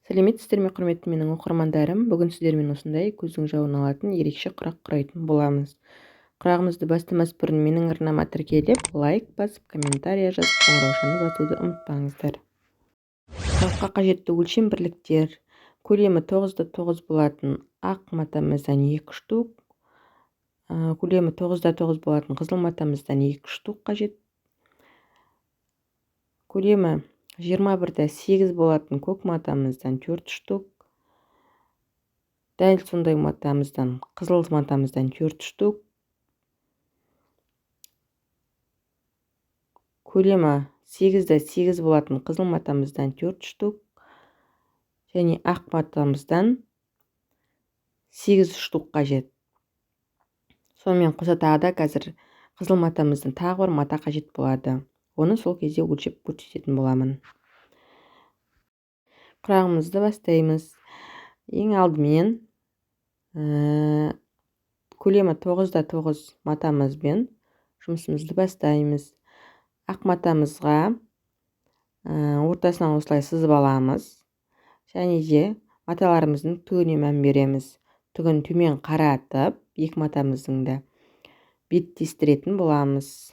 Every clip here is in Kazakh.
Сәлеметсіздер ме, құрметті менің оқырмандарым? Бүгін сіздермен осындай көздің жауын алатын ерекше құрақ құрайтын боламыз. Құрағымызды бастамас бұрын менің арнама тіркеліп, лайк басып, комментария жазып, қоңыраушаны басуды ұмытпаңыздар. Құраққа қажетті өлшем бірліктер: көлемі 9×9 болатын ақ матамыздан 2 штук, көлемі 9×9 болатын қызыл матамыздан 2 штук қажет. Көлемі 21×8 болатын көк матамыздан 4 штук. Дәл сондай матамыздан, қызыл матамыздан 4 штук. Көлемі 8×8 болатын қызыл матамыздан 4 штук. Және ақ матамыздан 8 штук қажет. Сонымен қоса тағы да қазір қызыл матамыздан тағы бір мата қажет болады. Оны сол кезде өлшеп көрсететін боламын. Құрағымызды бастаймыз. Ең алдымен көлемі 9×9 матамызбен жұмысымызды бастаймыз. Ақ матамызға ортасынан осылай сызып аламыз. Және де маталарымыздың түгіне мән береміз. Түгін төмен қаратып, екі матамыздың да беттестіретін боламыз.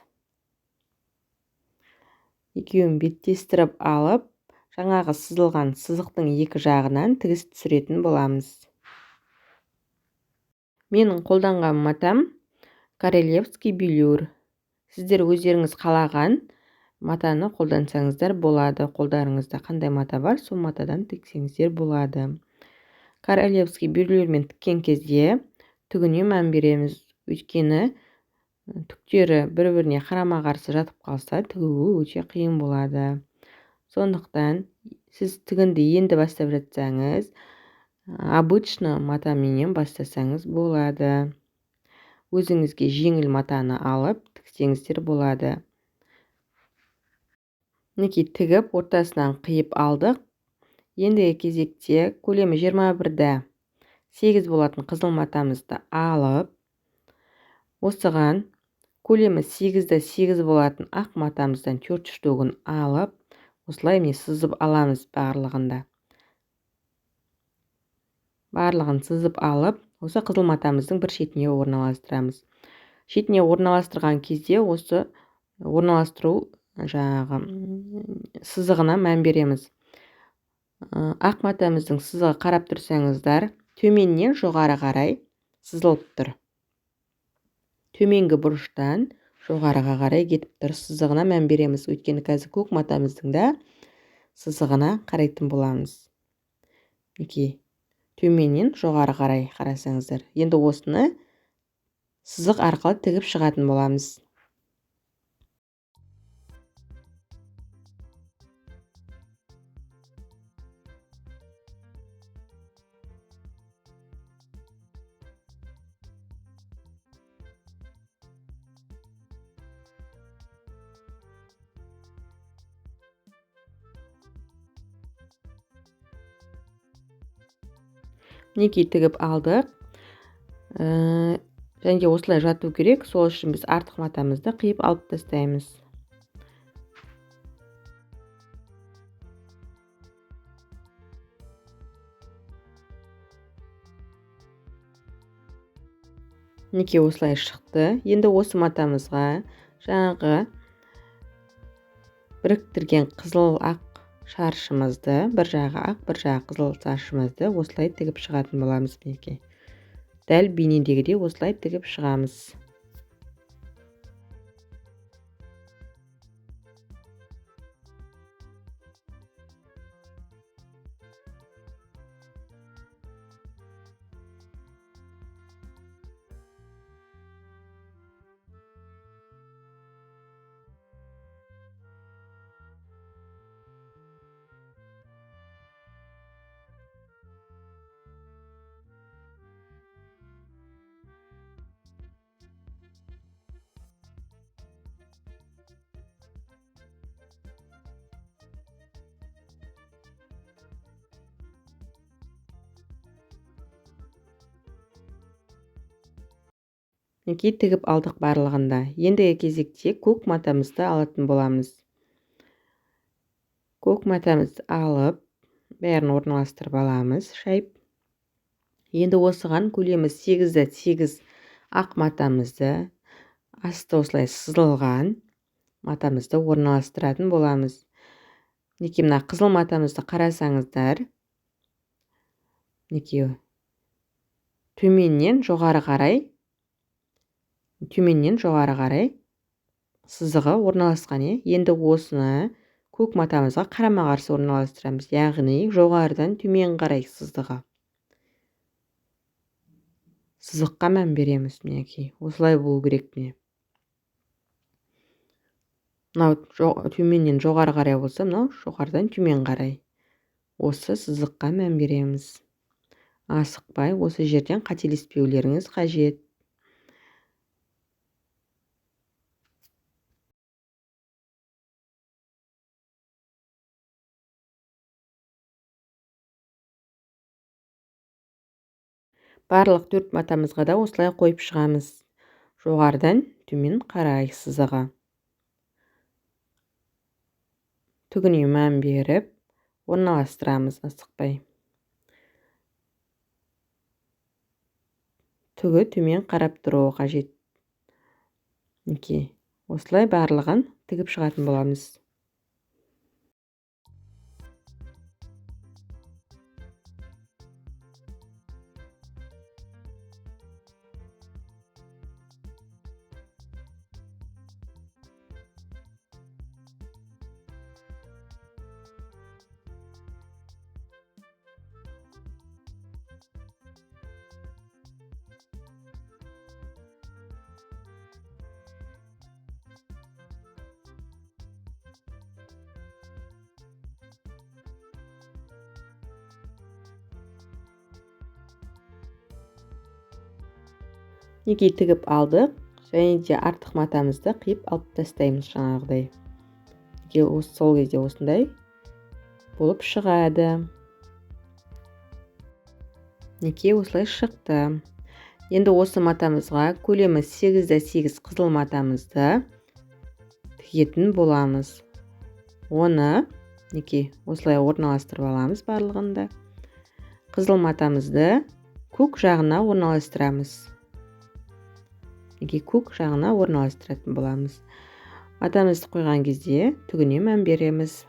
Екеуін беттестіріп алып, жаңағы сызылған сызықтың екі жағынан тігіс түсіретін боламыз. Менің қолданған матам королевский бюлюр. Сіздер өздеріңіз қалаған матаны қолдансаңыздар болады. Қолдарыңызда қандай мата бар, сол матадан тіксеңіздер болады. Королевский бюлюрмен тіккен кезде түгіне мән береміз. Өйткені түктері бір-біріне қарама-қарсы жатып қалса, тігуі өте қиын болады. Сондықтан сіз тігінді енді бастап жатсаңыз, обычно матаменен бастасаңыз болады. Өзіңізге жеңіл матаны алып тіксеңіздер болады. Мінекей тігіп, ортасынан қиып алдық. Ендігі кезекте көлемі 21×8 болатын қызыл матамызды алып, осыған көлемі 8×8 болатын ақ матамыздан 4 штугын алып, осылай сызып аламыз барлығында. Барлығын сызып алып, осы қызыл матамыздың бір шетіне орналастырамыз. Шетіне орналастырған кезде осы орналастыру жаңағы сызығына мән береміз. Ақ матамыздың сызығы қарап тұрсаңыздар, төменнен жоғары қарай сызылып тұр. Төменгі бұрыштан жоғарыға қарай кетіп тұр. Сызығына мән береміз. Өйткені қазір көк матамыздың да сызығына қарайтын боламыз. Төменнен жоғары қарай қарасаңыздар. Енді осыны сызық арқылы тігіп шығатын боламыз. Мінекей тігіп алдық. Және де осылай жату керек. Сол үшін біз артық матамызды қиып алып тастаймыз. Мінекей осылай шықты. Енді осы матамызға жаңағы біріктірген қызыл ақ шаршымызды, бір жағы ақ, бір жағы қызыл шаршымызды осылай тігіп шығатын боламыз. Мінекей. Дәл бейнедегідей осылай тігіп шығамыз. Мінекей тігіп алдық барлығында. Ендігі кезекте көк матамызды алатын боламыз. Көк матамызды алып, бәрін орналастырып аламыз шайып. Енді осыған көлемі 8-8 ақ матамызды, асты осылай сызылған матамызды орналастыратын боламыз. Мінекей мына қызыл матамызды қарасаңыздар, мінекей төменнен жоғары қарай сызығы орналасқан. Енді осыны көк матамызға қарама-қарсы орналастырамыз, яғни жоғарыдан төмен қарай сызыққа мән береміз. Мінекей осылай болу керек. Мынау төменнен жоғары қарай болса, мынау жоғарыдан төмен қарай. Осы сызыққа мән береміз. Асықпай осы жерден қателеспеулеріңіз қажет. Барлық 4 матамызға да осылай қойып шығамыз. Жоғарыдан төмен қарай сызығы. Түгіне мән беріп орналастырамыз асықпай. Түгі төмен қарап тұруы қажет. Мінекей осылай барлығын тігіп шығатын боламыз. Мінекей тігіп алдық, және де артық матамызды қиып алып тастаймыз жаңағыдай. Сол кезде осындай болып шығады. Мінекей осылай шықты. Енді осы матамызға көлемі 8-8 қызыл матамызды тігетін боламыз. Оны мінекей осылай орналастырып аламыз барлығында. Қызыл матамызды көк жағына орналастырамыз. Көк жағына орналастыратын боламыз. Матамызды қойған кезде түгіне мән береміз.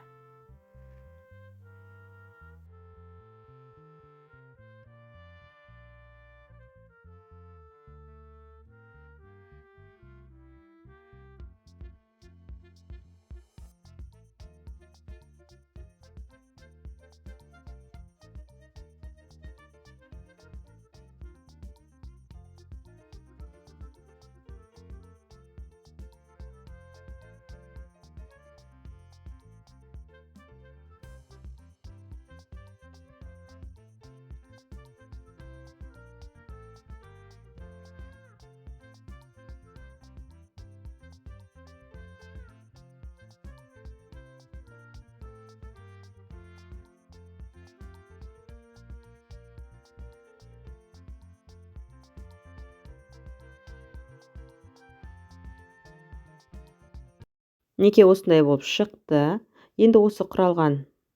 Мінекей осындай болып шықты. Енді осы құралған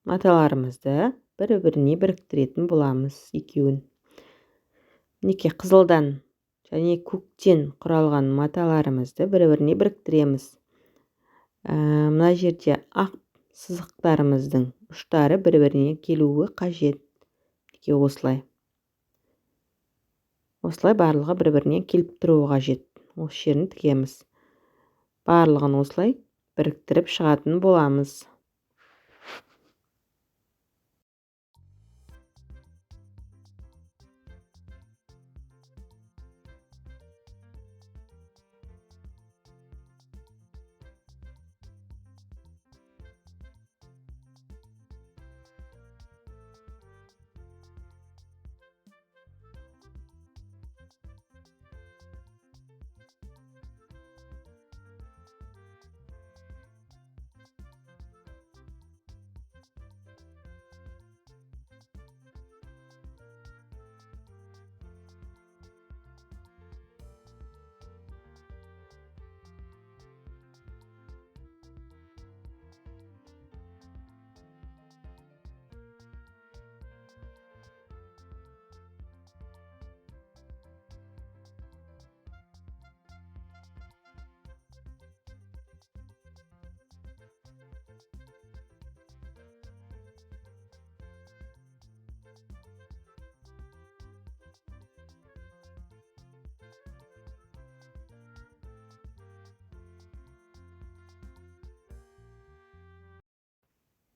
маталарымызды бір-біріне біріктіретін боламыз екеуін. Мінекей қызылдан және көктен құралған маталарымызды бір-біріне біріктіреміз. Мына жерде ақ сызықтарымыздың ұштары бір-біріне келуі қажет. Осылай. Осылай барлығы бір-біріне келіп тұруы қажет. Осы жерін тігеміз. Барлығын осылай біріктіріп шығатын боламыз.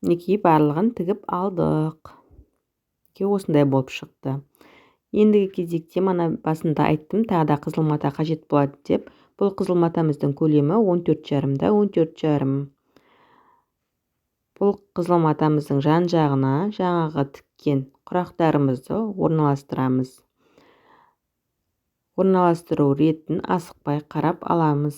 мінекей барлығын тігіп алдық. Осындай болып шықты. Ендігі кезекте мана басында айттым, тағы да қызыл мата қажет болады деп. Бұл қызыл матамыздың көлемі 14,5-да 14,5. Бұл қызыл матамыздың жан жағына жаңағы тіккен құрақтарымызды орналастырамыз. Орналастыру ретін асықпай қарап аламыз.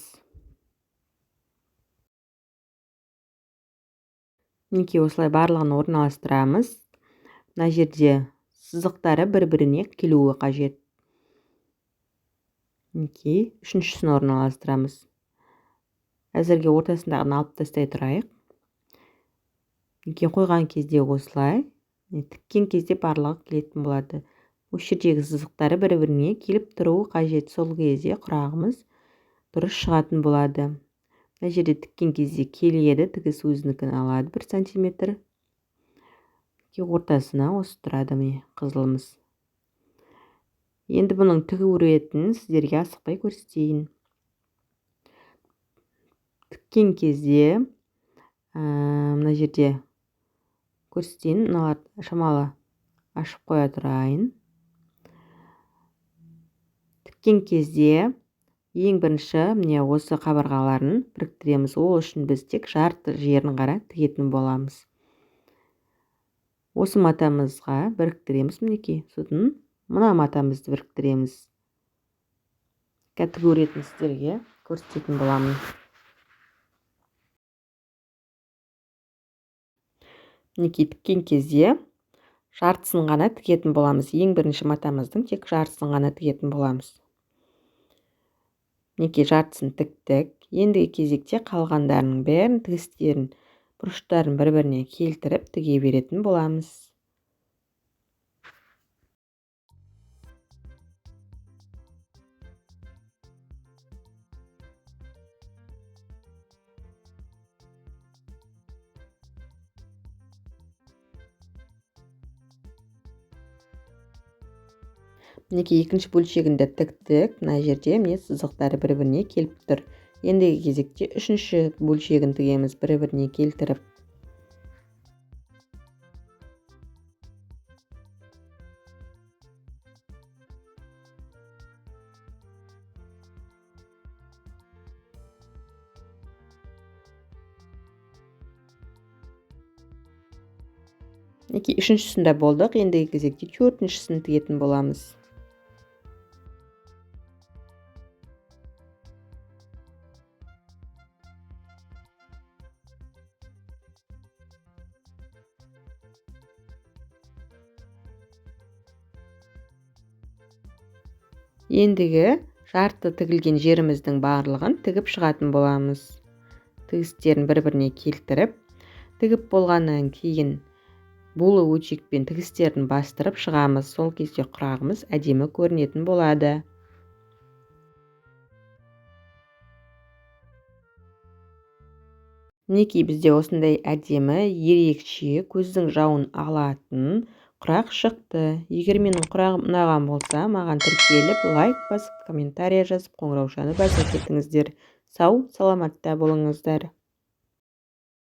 Мінекей осылай барлығын орналастырамыз. Мына жерде сызықтары бір-біріне келуі қажет. Мінекей үшіншісін орналастырамыз. Әзірге ортасындағыны алып тастай тұрайық. Мінекей қойған кезде осылай, тіккен кезде барлығы келетін болады. Осы жердегі сызықтары бір-біріне келіп тұруы қажет. Сол кезде құрағымыз дұрыс шығатын болады. Мына жерде тіккен кезде келеді, тігіс өзінікін алады 1 сантиметр. Ортасына осы тұрады міне қызылымыз. Енді бұның тігу ретін сіздерге асықпай көрсетейін. Тіккен кезде мына жерде көрсетейін. Мыналар шамалы ашып қоя тұрайын. Тіккен кезде ең бірінші міне осы қабырғаларын біріктіреміз. Ол үшін біз тек жарты жерін ғана тігетін боламыз. Осы матамызға біріктіреміз мінекей. Сосын мына матамызды біріктіреміз. Тігу ретін сіздерге көрсететін боламын. Мінекей тіккен кезде жартысын ғана тігетін боламыз. Ең бірінші матамыздың тек жартысын ғана тігетін боламыз. Мінекей жартысын тіктік. Ендігі кезекте қалғандарының бәрін тігістерін, бұрыштарын бір-біріне келтіріп тіге беретін боламыз. Мінекей екінші бөлшегінде тіктік. Мына жерде міне сызықтары бір-біріне келіп тұр. Ендігі кезекте үшінші бөлшегін тігеміз бір-біріне келтіріп. Мінекей үшіншісінде болдық. Ендігі кезекте төртіншісін тігетін боламыз. Ендігі жарты тігілген жеріміздің барлығын тігіп шығатын боламыз. Тігістерін бір-біріне келтіріп, тігіп болғаннан кейін булы өтшекпен тігістерін бастырып шығамыз. Сол кезде құрағымыз әдемі көрінетін болады. Мінекей бізде осындай әдемі, ерекше, көздің жауын алатын құрақ шықты. Егер менің құрағым ұнаған болса, маған тіркеліп, лайк басып, комментария жазып, қоңыраушаны басып кетіңіздер. Сау, саламатта болыңыздар.